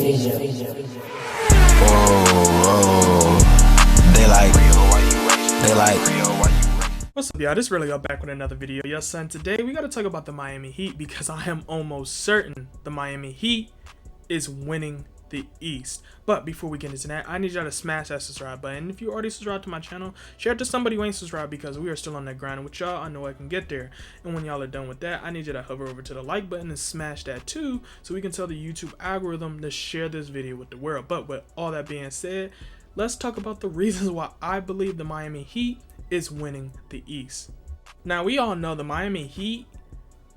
What's up, y'all? This is Relly back with another video. Yes, son. Today we gotta talk about the Miami Heat because I am almost certain the Miami Heat is winning the East. But before we get into that, I need y'all to smash that subscribe button. If you already subscribed to my channel, share it to somebody who ain't subscribed because we are still on that grind. And with y'all, I know I can get there. And when y'all are done with that, I need you to hover over to the like button and smash that too, so we can tell the YouTube algorithm to share this video with the world. But with all that being said, let's talk about the reasons why I believe the Miami Heat is winning the East. Now, we all know the Miami Heat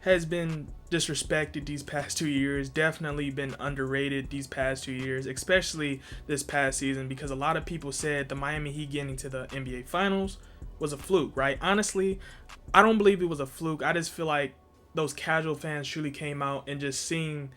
has been disrespected these past 2 years, definitely been underrated these past 2 years, especially this past season, because a lot of people said the Miami Heat getting to the NBA Finals was a fluke, right? Honestly, I don't believe it was a fluke. I just feel like those casual fans truly came out and just seeing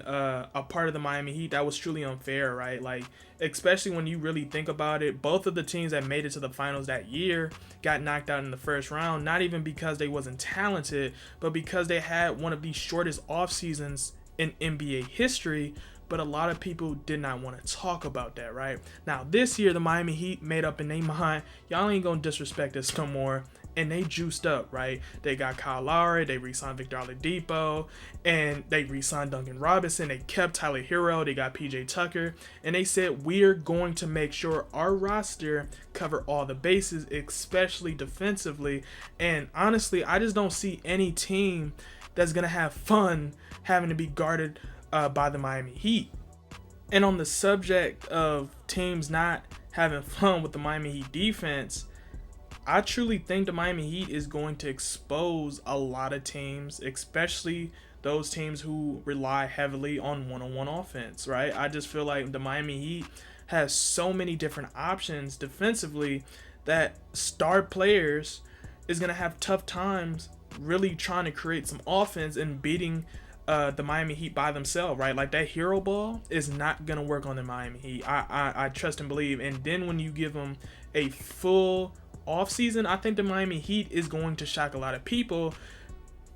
a part of the Miami Heat that was truly unfair, right? Like, especially when you really think about it, both of the teams that made it to the finals that year got knocked out in the first round, not even because they wasn't talented, but because they had one of the shortest off seasons in NBA history. But a lot of people did not want to talk about that, right? Now, this year, the Miami Heat made up in their mind, y'all ain't gonna disrespect us no more. And they juiced up, right? They got Kyle Lowry, they re-signed Victor Oladipo, and they re-signed Duncan Robinson. They kept Tyler Hero, they got PJ Tucker, and they said, we're going to make sure our roster cover all the bases, especially defensively. And honestly, I just don't see any team that's gonna have fun having to be guarded by the Miami Heat. And on the subject of teams not having fun with the Miami Heat defense, I truly think the Miami Heat is going to expose a lot of teams, especially those teams who rely heavily on one-on-one offense, right? I just feel like the Miami Heat has so many different options defensively that star players is going to have tough times really trying to create some offense and beating the Miami Heat by themselves, right? Like, that hero ball is not going to work on the Miami Heat. I trust and believe. And then when you give them a full offseason, I think the Miami Heat is going to shock a lot of people,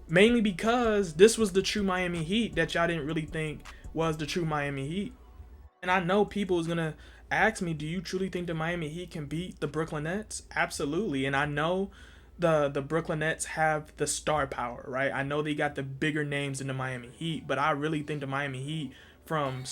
mainly because this was the true Miami Heat that y'all didn't really think was the true Miami Heat. And I know people is going to ask me, do you truly think the Miami Heat can beat the Brooklyn Nets? Absolutely. And I know the Brooklyn Nets have the star power, right? I know they got the bigger names in the Miami Heat, but I really think the Miami Heat from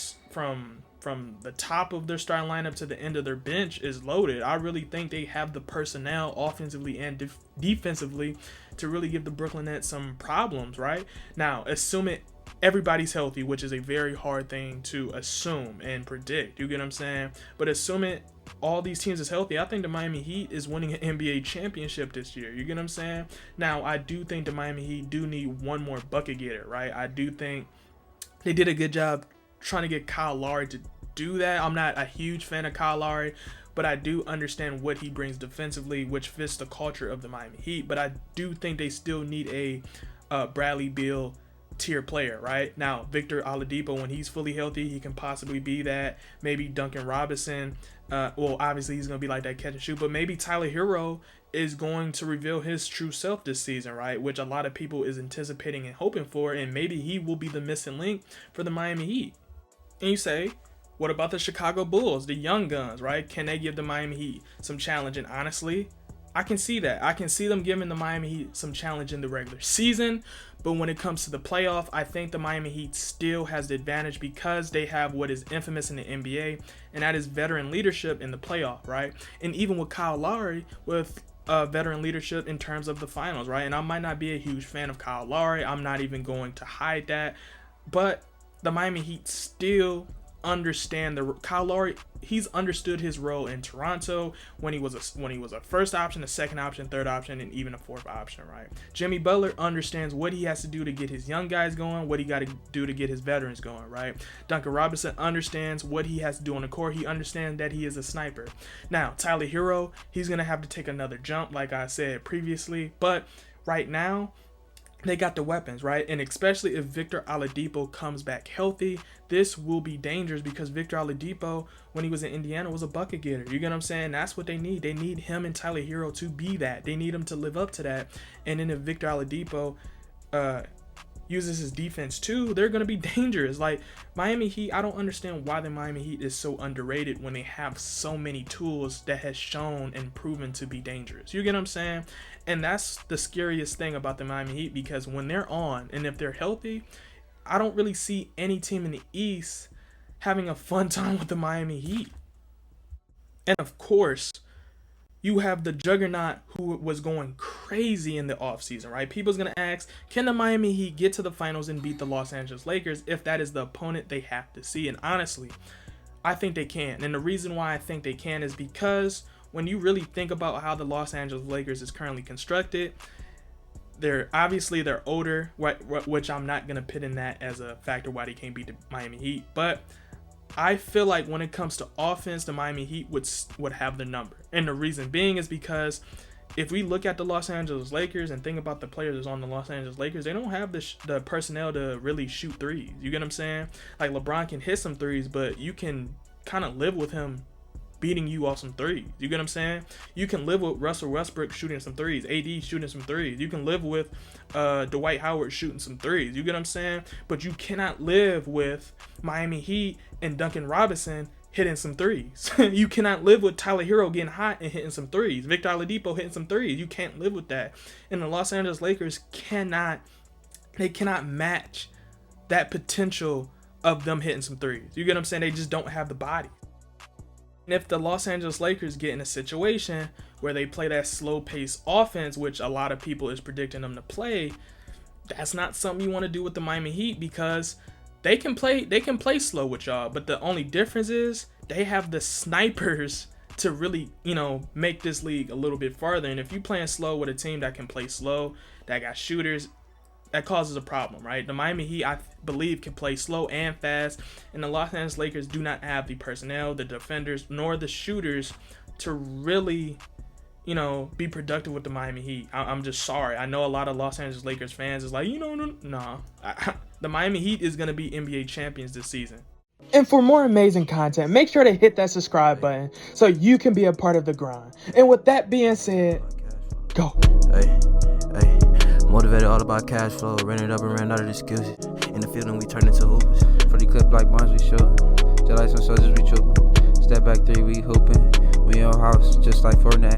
the top of their starting lineup to the end of their bench is loaded. I really think they have the personnel offensively and defensively to really give the Brooklyn Nets some problems, right? Now, assuming everybody's healthy, which is a very hard thing to assume and predict, you get what I'm saying? But assuming all these teams is healthy, I think the Miami Heat is winning an NBA championship this year. You get what I'm saying? Now, I do think the Miami Heat do need one more bucket getter, right? I do think they did a good job trying to get Kyle Lowry to do that. I'm not a huge fan of Kyle Lowry, but I do understand what he brings defensively, which fits the culture of the Miami Heat. But I do think they still need a Bradley Beal tier player, right? Now, Victor Oladipo, when he's fully healthy, he can possibly be that. Maybe Duncan Robinson. Well, obviously he's going to be like that catch and shoot, but maybe Tyler Hero is going to reveal his true self this season, right? Which a lot of people is anticipating and hoping for, and maybe he will be the missing link for the Miami Heat. And you say, what about the Chicago Bulls, the young guns, right? Can they give the Miami Heat some challenge? And honestly, I can see that. I can see them giving the Miami Heat some challenge in the regular season. But when it comes to the playoff, I think the Miami Heat still has the advantage because they have what is infamous in the NBA, and that is veteran leadership in the playoff, right? And even with Kyle Lowry, with veteran leadership in terms of the finals, right? And I might not be a huge fan of Kyle Lowry. I'm not even going to hide that. But the Miami Heat still understand Kyle Lowry. He's understood his role in Toronto when he was a first option, a second option, third option, and even a fourth option, right? Jimmy Butler understands what he has to do to get his young guys going, what he got to do to get his veterans going, right? Duncan Robinson understands what he has to do on the court. He understands that he is a sniper. Now, Tyler Hero, he's going to have to take another jump, like I said previously, but right now, they got the weapons, right? And especially if Victor Oladipo comes back healthy, this will be dangerous because Victor Oladipo, when he was in Indiana, was a bucket getter. You get what I'm saying? That's what they need. They need him and Tyler Hero to be that. They need him to live up to that. And then if Victor Oladipo uses his defense too, they're going to be dangerous. Like Miami Heat, I don't understand why the Miami Heat is so underrated when they have so many tools that has shown and proven to be dangerous. You get what I'm saying? And that's the scariest thing about the Miami Heat, because when they're on and if they're healthy, I don't really see any team in the East having a fun time with the Miami Heat. And of course, you have the juggernaut who was going crazy in the offseason, right? People's going to ask, can the Miami Heat get to the finals and beat the Los Angeles Lakers if that is the opponent they have to see? And honestly, I think they can. And the reason why I think they can is because when you really think about how the Los Angeles Lakers is currently constructed, they're older, which I'm not going to put in that as a factor why they can't beat the Miami Heat. But I feel like when it comes to offense, the Miami Heat would have the number. And the reason being is because if we look at the Los Angeles Lakers and think about the players that's on the Los Angeles Lakers, they don't have the personnel to really shoot threes. You get what I'm saying? Like LeBron can hit some threes, but you can kind of live with him beating you off some threes. You get what I'm saying? You can live with Russell Westbrook shooting some threes, AD shooting some threes. You can live with Dwight Howard shooting some threes. You get what I'm saying? But you cannot live with Miami Heat and Duncan Robinson hitting some threes. You cannot live with Tyler Hero getting hot and hitting some threes. Victor Oladipo hitting some threes. You can't live with that. And the Los Angeles Lakers cannot match that potential of them hitting some threes. You get what I'm saying? They just don't have the body. And if the Los Angeles Lakers get in a situation where they play that slow-paced offense, which a lot of people is predicting them to play, that's not something you want to do with the Miami Heat, because they can play slow with y'all, but the only difference is they have the snipers to really, make this league a little bit farther. And if you playing slow with a team that can play slow, that got shooters, that causes a problem, right? The Miami Heat, I believe, can play slow and fast, and the Los Angeles Lakers do not have the personnel, the defenders, nor the shooters to really, be productive with the Miami Heat. I'm just sorry. I know a lot of Los Angeles Lakers fans is like, nah. The Miami Heat is going to be NBA champions this season. And for more amazing content, make sure to hit that subscribe button so you can be a part of the grind. And with that being said, go. Hey. Motivated all about cash flow, ran it up and ran out of excuses. In the field and we turn into hoopers. For the clip like bonds we shoot. Just like some soldiers we trooping. Step back 3, we hooping. We on house just like Fortnite.